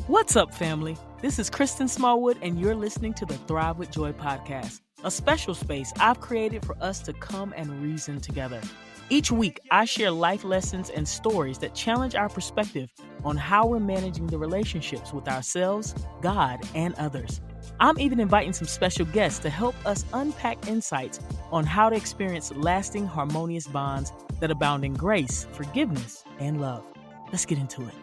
What's up, family? This is Kristen Smallwood, and you're listening to the Thrive with Joy podcast, a special space I've created for us to come and reason together. Each week, I share life lessons and stories that challenge our perspective on how we're managing the relationships with ourselves, God, and others. I'm even inviting some special guests to help us unpack insights on how to experience lasting, harmonious bonds that abound in grace, forgiveness, and love. Let's get into it.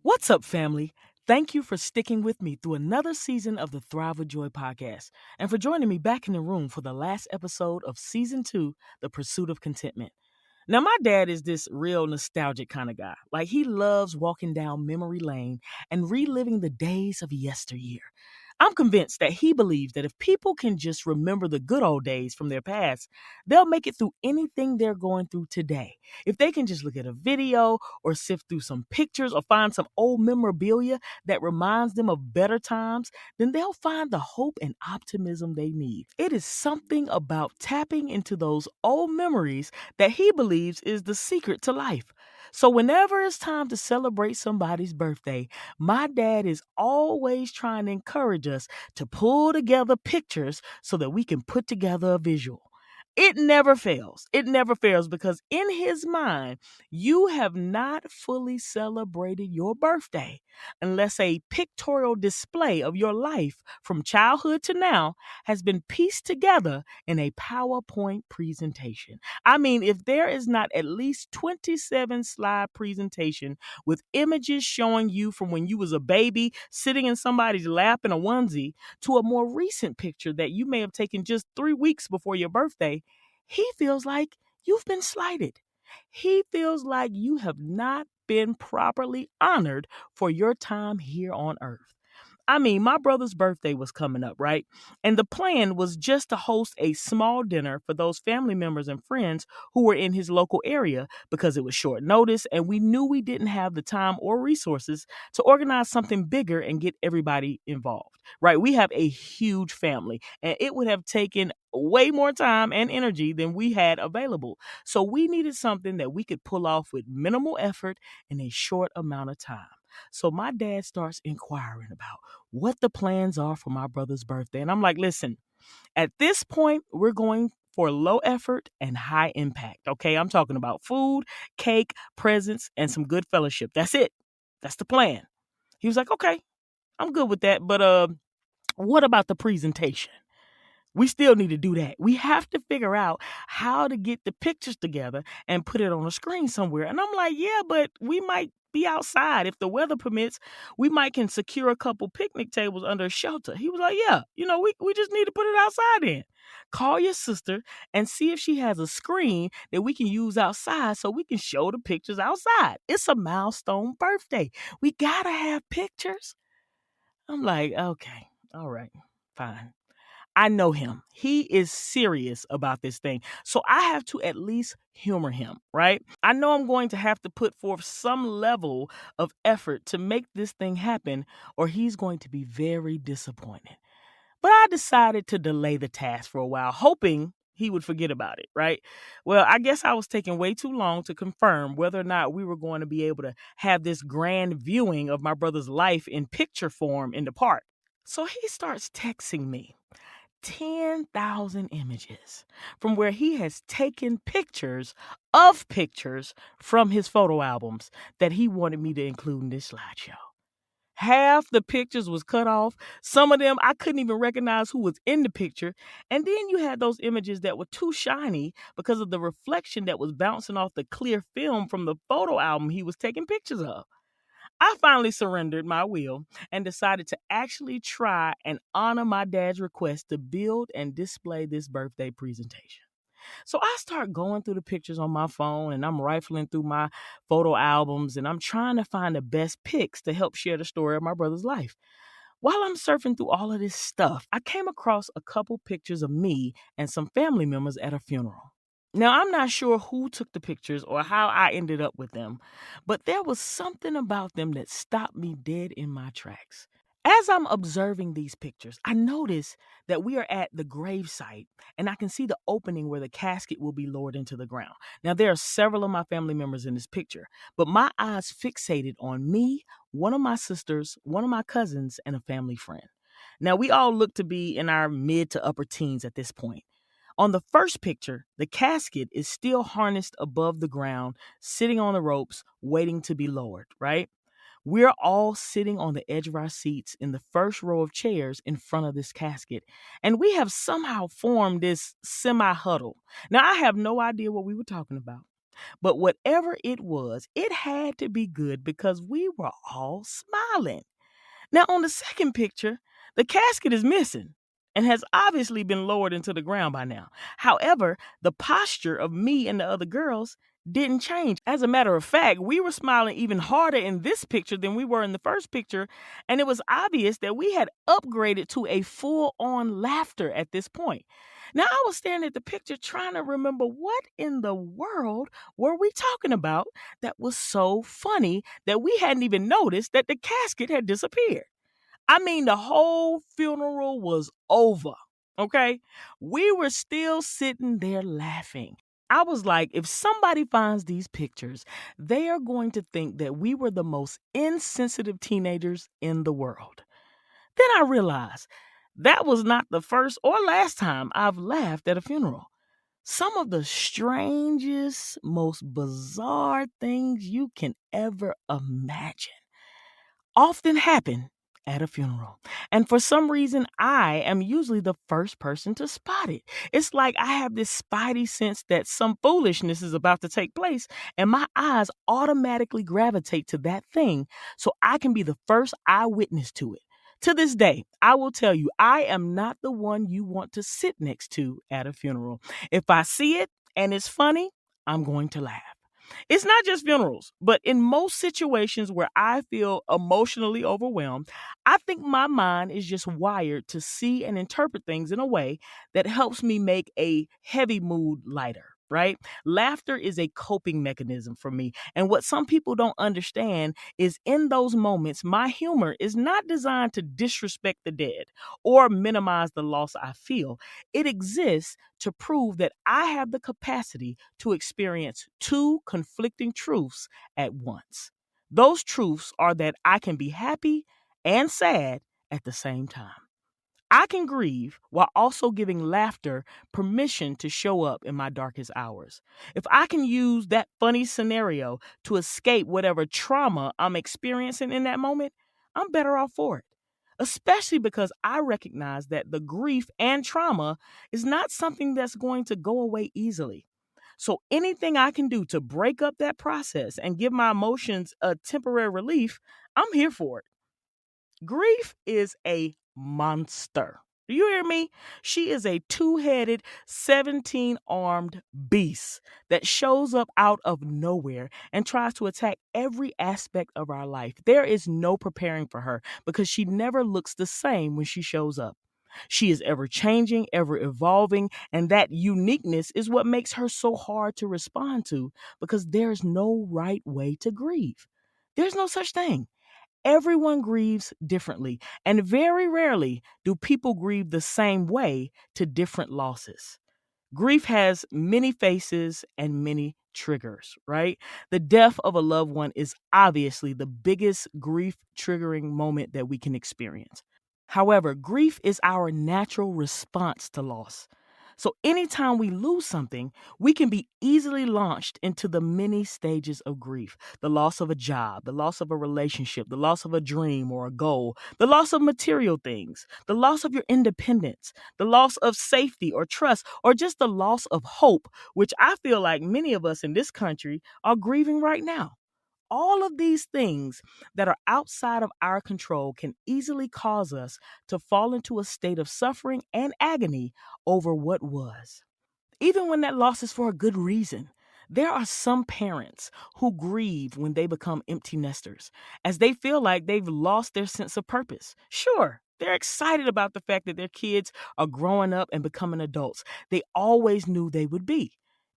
What's up, family? Thank you for sticking with me through another season of the Thrive with Joy podcast and for joining me back in the room for the last episode of season 2, The Pursuit of Contentment. Now, my dad is this real nostalgic kind of guy. Like, he loves walking down memory lane and reliving the days of yesteryear. I'm convinced that he believes that if people can just remember the good old days from their past, they'll make it through anything they're going through today. If they can just look at a video or sift through some pictures or find some old memorabilia that reminds them of better times, then they'll find the hope and optimism they need. It is something about tapping into those old memories that he believes is the secret to life. So whenever it's time to celebrate somebody's birthday, my dad is always trying to encourage us to pull together pictures so that we can put together a visual. It never fails. It never fails because in his mind, you have not fully celebrated your birthday unless a pictorial display of your life from childhood to now has been pieced together in a PowerPoint presentation. I mean, if there is not at least 27 slide presentation with images showing you from when you was a baby sitting in somebody's lap in a onesie to a more recent picture that you may have taken just 3 weeks before your birthday, he feels like you've been slighted. He feels like you have not been properly honored for your time here on earth. I mean, my brother's birthday was coming up, right? And the plan was just to host a small dinner for those family members and friends who were in his local area because it was short notice and we knew we didn't have the time or resources to organize something bigger and get everybody involved, right? We have a huge family and it would have taken way more time and energy than we had available. So we needed something that we could pull off with minimal effort in a short amount of time. So my dad starts inquiring about what the plans are for my brother's birthday. And I'm like, listen, at this point, we're going for low effort and high impact. Okay. I'm talking about food, cake, presents, and some good fellowship. That's it. That's the plan. He was like, okay, I'm good with that. But what about the presentation? We still need to do that. We have to figure out how to get the pictures together and put it on a screen somewhere. And I'm like, yeah, but we might be outside. If the weather permits, we might can secure a couple picnic tables under a shelter. He was like, yeah, we just need to put it outside then. Call your sister and see if she has a screen that we can use outside so we can show the pictures outside. It's a milestone birthday. We got to have pictures. I'm like, okay, all right, fine. I know him. He is serious about this thing. So I have to at least humor him, right? I know I'm going to have to put forth some level of effort to make this thing happen, or he's going to be very disappointed. But I decided to delay the task for a while, hoping he would forget about it, right? Well, I guess I was taking way too long to confirm whether or not we were going to be able to have this grand viewing of my brother's life in picture form in the park. So he starts texting me 10,000 images from where he has taken pictures of pictures from his photo albums that he wanted me to include in this slideshow. Half the pictures was cut off. Some of them I couldn't even recognize who was in the picture. And then you had those images that were too shiny because of the reflection that was bouncing off the clear film from the photo album he was taking pictures of. I finally surrendered my will and decided to actually try and honor my dad's request to build and display this birthday presentation. So I start going through the pictures on my phone and I'm rifling through my photo albums and I'm trying to find the best pics to help share the story of my brother's life. While I'm surfing through all of this stuff, I came across a couple pictures of me and some family members at a funeral. Now, I'm not sure who took the pictures or how I ended up with them, but there was something about them that stopped me dead in my tracks. As I'm observing these pictures, I notice that we are at the gravesite and I can see the opening where the casket will be lowered into the ground. Now, there are several of my family members in this picture, but my eyes fixated on me, one of my sisters, one of my cousins, and a family friend. Now, we all look to be in our mid to upper teens at this point. On the first picture, the casket is still harnessed above the ground, sitting on the ropes, waiting to be lowered, right? We're all sitting on the edge of our seats in the first row of chairs in front of this casket, and we have somehow formed this semi huddle. Now, I have no idea what we were talking about, but whatever it was, it had to be good because we were all smiling. Now, on the second picture, the casket is missing and has obviously been lowered into the ground by now. However, the posture of me and the other girls didn't change. As a matter of fact, we were smiling even harder in this picture than we were in the first picture, and it was obvious that we had upgraded to a full on laughter at this point. Now, I was staring at the picture trying to remember what in the world were we talking about that was so funny that we hadn't even noticed that the casket had disappeared. I mean, the whole funeral was over, okay? We were still sitting there laughing. I was like, if somebody finds these pictures, they are going to think that we were the most insensitive teenagers in the world. Then I realized that was not the first or last time I've laughed at a funeral. Some of the strangest, most bizarre things you can ever imagine often happen at a funeral. And for some reason, I am usually the first person to spot it. It's like I have this spidey sense that some foolishness is about to take place, and my eyes automatically gravitate to that thing so I can be the first eyewitness to it. To this day, I will tell you, I am not the one you want to sit next to at a funeral. If I see it and it's funny, I'm going to laugh. It's not just funerals, but in most situations where I feel emotionally overwhelmed, I think my mind is just wired to see and interpret things in a way that helps me make a heavy mood lighter. Right? Laughter is a coping mechanism for me. And what some people don't understand is in those moments, my humor is not designed to disrespect the dead or minimize the loss I feel. It exists to prove that I have the capacity to experience two conflicting truths at once. Those truths are that I can be happy and sad at the same time. I can grieve while also giving laughter permission to show up in my darkest hours. If I can use that funny scenario to escape whatever trauma I'm experiencing in that moment, I'm better off for it. Especially because I recognize that the grief and trauma is not something that's going to go away easily. So anything I can do to break up that process and give my emotions a temporary relief, I'm here for it. Grief is a monster. Do you hear me? She is a two-headed, 17-armed beast that shows up out of nowhere and tries to attack every aspect of our life. There is no preparing for her because she never looks the same when she shows up. She is ever changing, ever evolving, and that uniqueness is what makes her so hard to respond to because there's no right way to grieve. There's no such thing. Everyone grieves differently, and very rarely do people grieve the same way to different losses. Grief has many faces and many triggers, right? The death of a loved one is obviously the biggest grief triggering moment that we can experience. However, grief is our natural response to loss. So anytime we lose something, we can be easily launched into the many stages of grief. The loss of a job, the loss of a relationship, the loss of a dream or a goal, the loss of material things, the loss of your independence, the loss of safety or trust, or just the loss of hope, which I feel like many of us in this country are grieving right now. All of these things that are outside of our control can easily cause us to fall into a state of suffering and agony over what was, even when that loss is for a good reason. There are some parents who grieve when they become empty nesters, as they feel like they've lost their sense of purpose. Sure, they're excited about the fact that their kids are growing up and becoming adults they always knew they would be.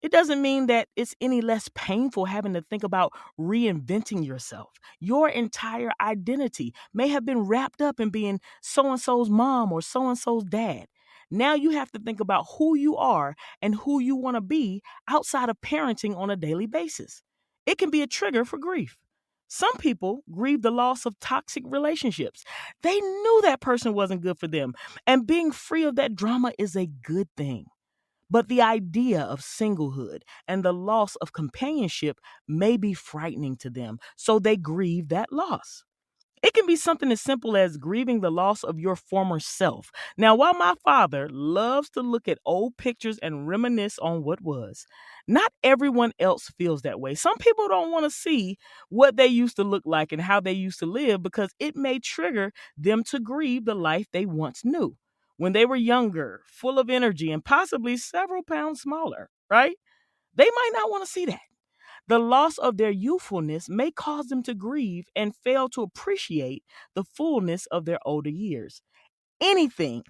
It doesn't mean that it's any less painful having to think about reinventing yourself. Your entire identity may have been wrapped up in being so and so's mom or so and so's dad. Now you have to think about who you are and who you want to be outside of parenting on a daily basis. It can be a trigger for grief. Some people grieve the loss of toxic relationships. They knew that person wasn't good for them, and being free of that drama is a good thing. But the idea of singlehood and the loss of companionship may be frightening to them, so they grieve that loss. It can be something as simple as grieving the loss of your former self. Now, while my father loves to look at old pictures and reminisce on what was, not everyone else feels that way. Some people don't want to see what they used to look like and how they used to live because it may trigger them to grieve the life they once knew when they were younger, full of energy, and possibly several pounds smaller, right? They might not want to see that. The loss of their youthfulness may cause them to grieve and fail to appreciate the fullness of their older years. Anything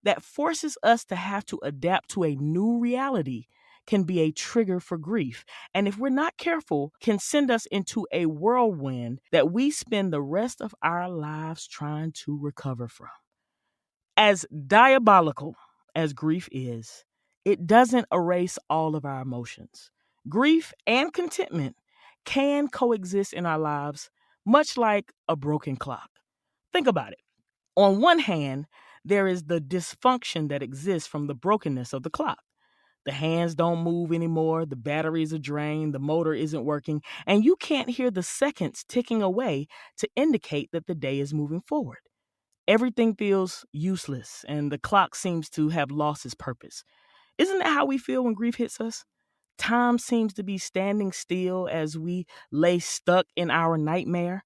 that forces us to have to adapt to a new reality can be a trigger for grief. And if we're not careful, can send us into a whirlwind that we spend the rest of our lives trying to recover from. As diabolical as grief is, it doesn't erase all of our emotions. Grief and contentment can coexist in our lives, much like a broken clock. Think about it. On one hand, there is the dysfunction that exists from the brokenness of the clock. The hands don't move anymore, the batteries are drained, the motor isn't working, and you can't hear the seconds ticking away to indicate that the day is moving forward. Everything feels useless, and the clock seems to have lost its purpose. Isn't that how we feel when grief hits us? Time seems to be standing still as we lay stuck in our nightmare.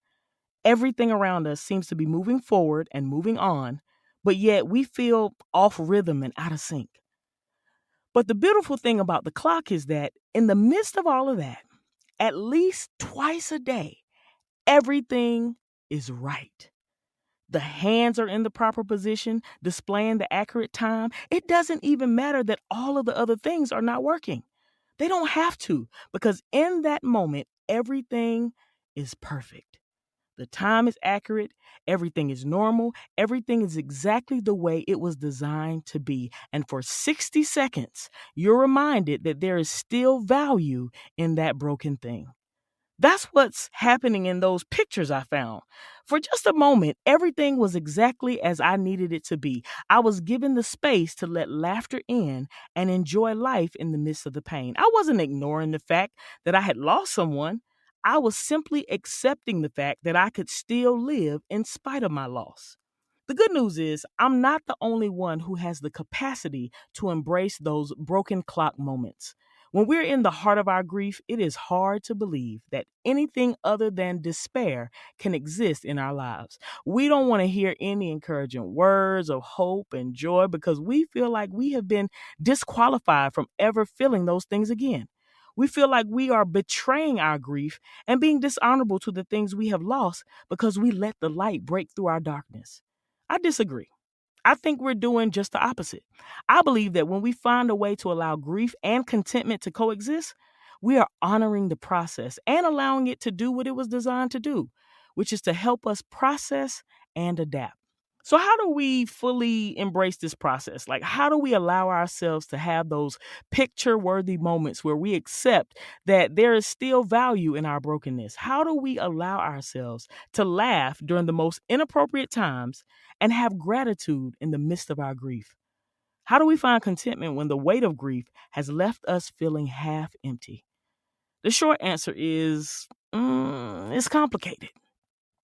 Everything around us seems to be moving forward and moving on, but yet we feel off rhythm and out of sync. But the beautiful thing about the clock is that in the midst of all of that, at least twice a day, everything is right. The hands are in the proper position, displaying the accurate time. It doesn't even matter that all of the other things are not working. They don't have to, because in that moment, everything is perfect. The time is accurate, everything is normal, everything is exactly the way it was designed to be. And for 60 seconds, you're reminded that there is still value in that broken thing. That's what's happening in those pictures I found. For just a moment, everything was exactly as I needed it to be. I was given the space to let laughter in and enjoy life in the midst of the pain. I wasn't ignoring the fact that I had lost someone. I was simply accepting the fact that I could still live in spite of my loss. The good news is, I'm not the only one who has the capacity to embrace those broken clock moments. When we're in the heart of our grief, it is hard to believe that anything other than despair can exist in our lives. We don't want to hear any encouraging words of hope and joy because we feel like we have been disqualified from ever feeling those things again. We feel like we are betraying our grief and being dishonorable to the things we have lost because we let the light break through our darkness. I disagree. I think we're doing just the opposite. I believe that when we find a way to allow grief and contentment to coexist, we are honoring the process and allowing it to do what it was designed to do, which is to help us process and adapt. So, how do we fully embrace this process? Like, how do we allow ourselves to have those picture worthy moments where we accept that there is still value in our brokenness? How do we allow ourselves to laugh during the most inappropriate times and have gratitude in the midst of our grief? How do we find contentment when the weight of grief has left us feeling half empty? The short answer is it's complicated.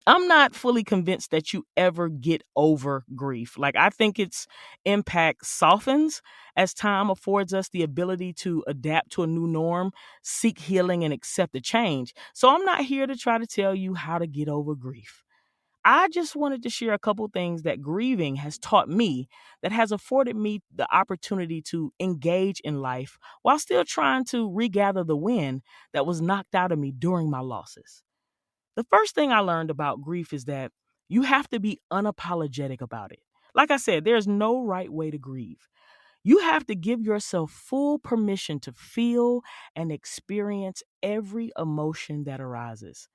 I'm not fully convinced that you ever get over grief. Like, I think its impact softens as time affords us the ability to adapt to a new norm, seek healing, and accept the change. So I'm not here to try to tell you how to get over grief. I just wanted to share a couple things that grieving has taught me that has afforded me the opportunity to engage in life while still trying to regather the wind that was knocked out of me during my losses. The first thing I learned about grief is that you have to be unapologetic about it. Like I said, there's no right way to grieve. You have to give yourself full permission to feel and experience every emotion that arises.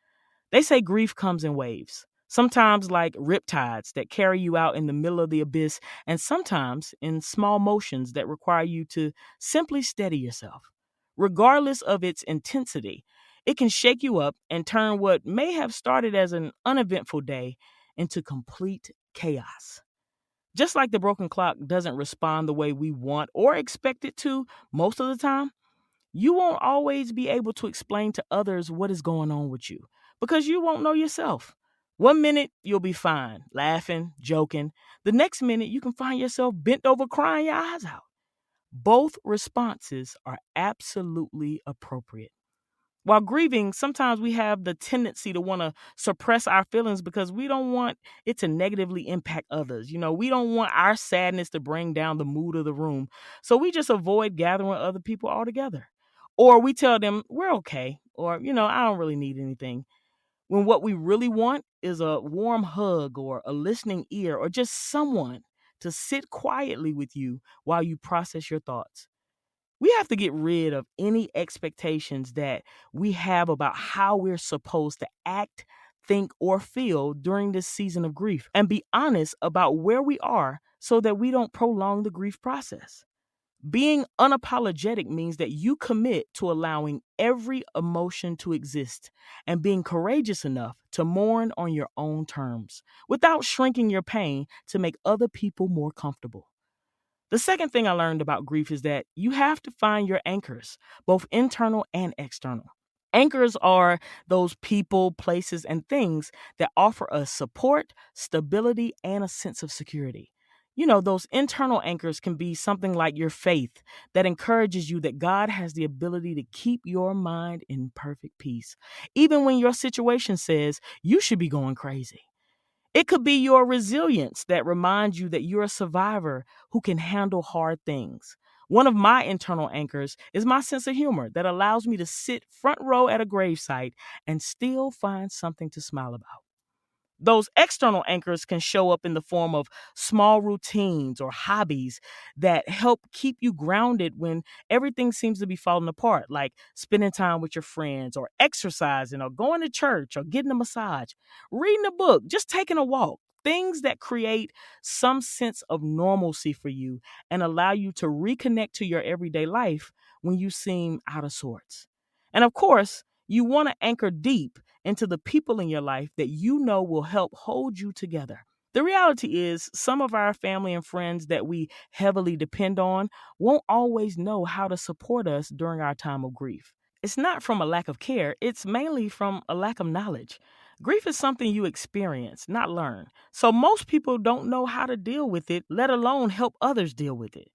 They say grief comes in waves, sometimes like riptides that carry you out in the middle of the abyss, and sometimes in small motions that require you to simply steady yourself. Regardless of its intensity, it can shake you up and turn what may have started as an uneventful day into complete chaos. Just like the broken clock doesn't respond the way we want or expect it to most of the time, you won't always be able to explain to others what is going on with you because you won't know yourself. One minute you'll be fine, laughing, joking. The next minute you can find yourself bent over crying your eyes out. Both responses are absolutely appropriate. While grieving, sometimes we have the tendency to want to suppress our feelings because we don't want it to negatively impact others. We don't want our sadness to bring down the mood of the room. So we just avoid gathering with other people altogether. Or we tell them we're okay, or, I don't really need anything. When what we really want is a warm hug or a listening ear or just someone to sit quietly with you while you process your thoughts. We have to get rid of any expectations that we have about how we're supposed to act, think, or feel during this season of grief and be honest about where we are so that we don't prolong the grief process. Being unapologetic means that you commit to allowing every emotion to exist and being courageous enough to mourn on your own terms without shrinking your pain to make other people more comfortable. The second thing I learned about grief is that you have to find your anchors, both internal and external. Anchors are those people, places, and things that offer us support, stability, and a sense of security. Those internal anchors can be something like your faith that encourages you that God has the ability to keep your mind in perfect peace, even when your situation says you should be going crazy. It could be your resilience that reminds you that you're a survivor who can handle hard things. One of my internal anchors is my sense of humor that allows me to sit front row at a gravesite and still find something to smile about. Those external anchors can show up in the form of small routines or hobbies that help keep you grounded when everything seems to be falling apart, like spending time with your friends or exercising or going to church or getting a massage, reading a book, just taking a walk. Things that create some sense of normalcy for you and allow you to reconnect to your everyday life when you seem out of sorts. And of course, you want to anchor deep into the people in your life that you know will help hold you together. The reality is, some of our family and friends that we heavily depend on won't always know how to support us during our time of grief. It's not from a lack of care, it's mainly from a lack of knowledge. Grief is something you experience, not learn. So most people don't know how to deal with it, let alone help others deal with it.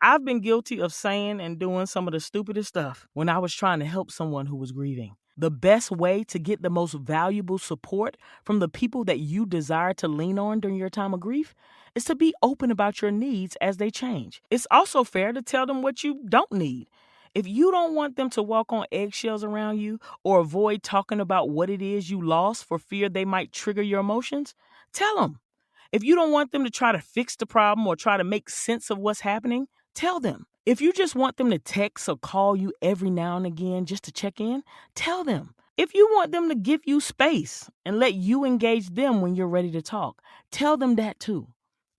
I've been guilty of saying and doing some of the stupidest stuff when I was trying to help someone who was grieving. The best way to get the most valuable support from the people that you desire to lean on during your time of grief is to be open about your needs as they change. It's also fair to tell them what you don't need. If you don't want them to walk on eggshells around you or avoid talking about what it is you lost for fear they might trigger your emotions, tell them. If you don't want them to try to fix the problem or try to make sense of what's happening, tell them. If you just want them to text or call you every now and again just to check in, tell them. If you want them to give you space and let you engage them when you're ready to talk, tell them that too.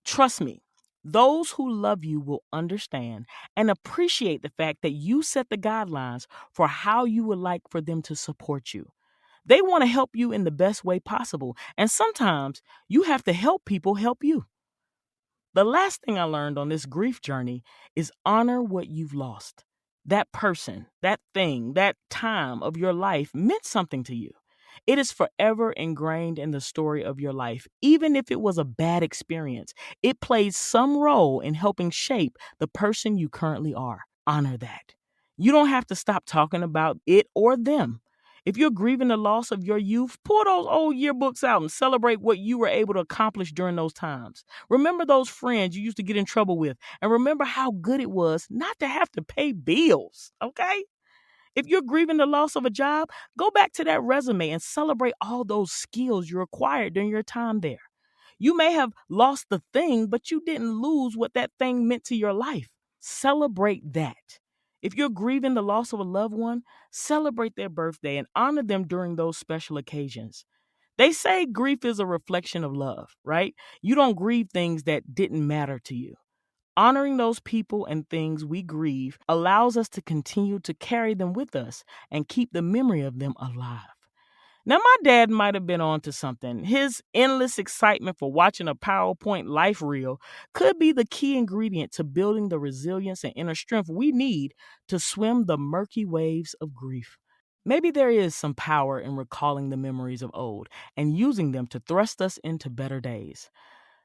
Trust me, those who love you will understand and appreciate the fact that you set the guidelines for how you would like for them to support you. They want to help you in the best way possible, and sometimes you have to help people help you. The last thing I learned on this grief journey is honor what you've lost. That person, that thing, that time of your life meant something to you. It is forever ingrained in the story of your life. Even if it was a bad experience, it played some role in helping shape the person you currently are. Honor that. You don't have to stop talking about it or them. If you're grieving the loss of your youth, pull those old yearbooks out and celebrate what you were able to accomplish during those times. Remember those friends you used to get in trouble with, and remember how good it was not to have to pay bills, okay? If you're grieving the loss of a job, go back to that resume and celebrate all those skills you acquired during your time there. You may have lost the thing, but you didn't lose what that thing meant to your life. celebrate that. If you're grieving the loss of a loved one, celebrate their birthday and honor them during those special occasions. They say grief is a reflection of love, right? You don't grieve things that didn't matter to you. Honoring those people and things we grieve allows us to continue to carry them with us and keep the memory of them alive. Now, my dad might have been onto something. His endless excitement for watching a PowerPoint life reel could be the key ingredient to building the resilience and inner strength we need to swim the murky waves of grief. Maybe there is some power in recalling the memories of old and using them to thrust us into better days.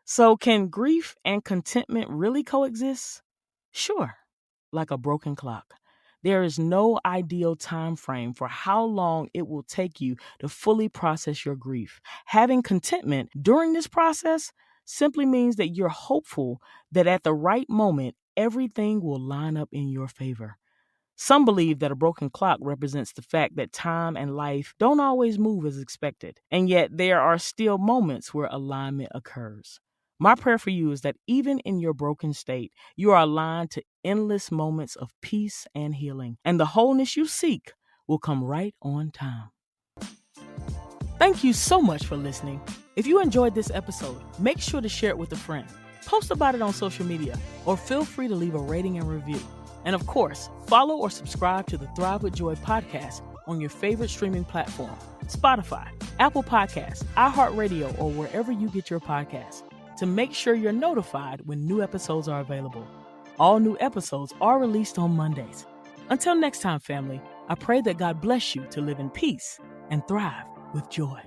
So, can grief and contentment really coexist? Sure, like a broken clock. There is no ideal time frame for how long it will take you to fully process your grief. Having contentment during this process simply means that you're hopeful that at the right moment, everything will line up in your favor. Some believe that a broken clock represents the fact that time and life don't always move as expected, and yet there are still moments where alignment occurs. My prayer for you is that even in your broken state, you are aligned to endless moments of peace and healing, and the wholeness you seek will come right on time. Thank you so much for listening. If you enjoyed this episode, make sure to share it with a friend. Post about it on social media, or feel free to leave a rating and review. And of course, follow or subscribe to the Thrive with Joy podcast on your favorite streaming platform, Spotify, Apple Podcasts, iHeartRadio, or wherever you get your podcasts, to make sure you're notified when new episodes are available. All new episodes are released on Mondays. Until next time, family, I pray that God bless you to live in peace and thrive with joy.